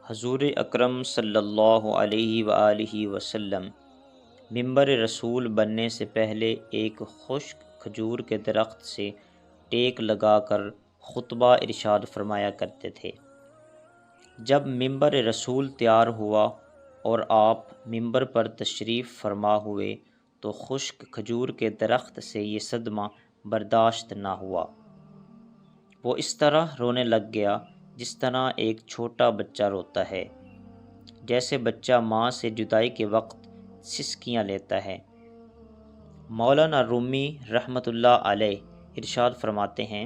حضور اکرم صلی اللہ علیہ وآلہ وسلم منبر رسول بننے سے پہلے ایک خشک کھجور کے درخت سے ٹیک لگا کر خطبہ ارشاد فرمایا کرتے تھے۔ جب منبر رسول تیار ہوا اور آپ منبر پر تشریف فرما ہوئے تو خشک کھجور کے درخت سے یہ صدمہ برداشت نہ ہوا۔ وہ اس طرح رونے لگ گیا جس طرح ایک چھوٹا بچہ روتا ہے، جیسے بچہ ماں سے جدائی کے وقت سسکیاں لیتا ہے۔ مولانا رومی رحمۃ اللہ علیہ ارشاد فرماتے ہیں،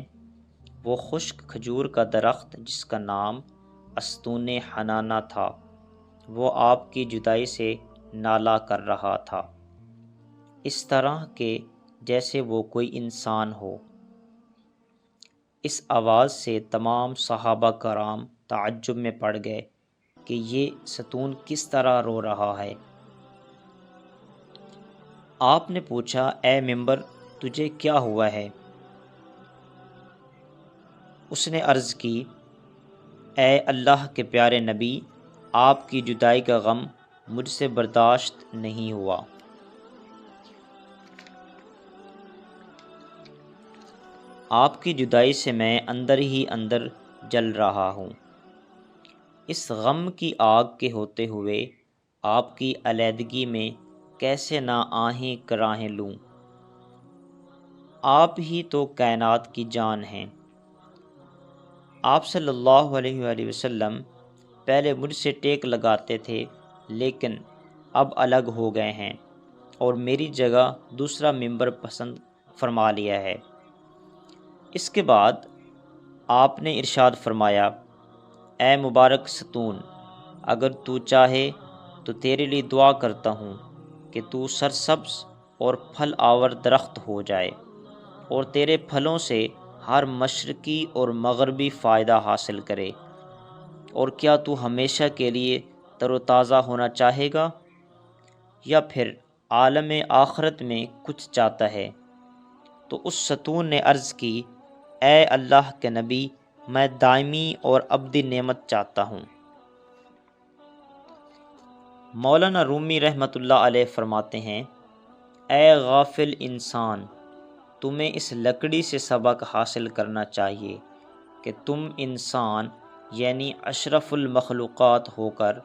وہ خشک کھجور کا درخت جس کا نام استون حنانہ تھا، وہ آپ کی جدائی سے نالہ کر رہا تھا، اس طرح کہ جیسے وہ کوئی انسان ہو۔ اس آواز سے تمام صحابہ کرام تعجب میں پڑ گئے کہ یہ ستون کس طرح رو رہا ہے۔ آپ نے پوچھا، اے منبر، تجھے کیا ہوا ہے؟ اس نے عرض کی، اے اللہ کے پیارے نبی، آپ کی جدائی کا غم مجھ سے برداشت نہیں ہوا۔ آپ کی جدائی سے میں اندر ہی اندر جل رہا ہوں۔ اس غم کی آگ کے ہوتے ہوئے آپ کی علیحدگی میں کیسے نہ آہیں کراہیں لوں۔ آپ ہی تو کائنات کی جان ہیں۔ آپ صلی اللہ علیہ وآلہ وسلم پہلے مجھ سے ٹیک لگاتے تھے، لیکن اب الگ ہو گئے ہیں اور میری جگہ دوسرا منبر پسند فرما لیا ہے۔ اس کے بعد آپ نے ارشاد فرمایا، اے مبارک ستون، اگر تو چاہے تو تیرے لیے دعا کرتا ہوں کہ تو سرسبز اور پھل آور درخت ہو جائے اور تیرے پھلوں سے ہر مشرقی اور مغربی فائدہ حاصل کرے۔ اور کیا تو ہمیشہ کے لیے تر و تازہ ہونا چاہے گا یا پھر عالم آخرت میں کچھ چاہتا ہے؟ تو اس ستون نے عرض کی، اے اللہ کے نبی، میں دائمی اور ابدی نعمت چاہتا ہوں۔ مولانا رومی رحمۃ اللہ علیہ فرماتے ہیں، اے غافل انسان، تمہیں اس لکڑی سے سبق حاصل کرنا چاہیے کہ تم انسان یعنی اشرف المخلوقات ہو کر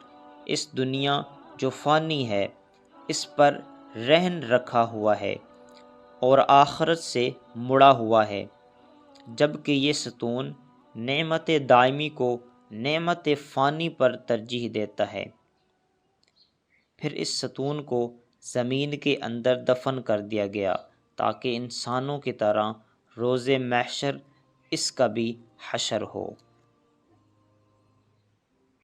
اس دنیا جو فانی ہے اس پر رہن رکھا ہوا ہے اور آخرت سے مڑا ہوا ہے، جبکہ یہ ستون نعمت دائمی کو نعمت فانی پر ترجیح دیتا ہے۔ پھر اس ستون کو زمین کے اندر دفن کر دیا گیا تاکہ انسانوں کی طرح روز محشر اس کا بھی حشر ہو۔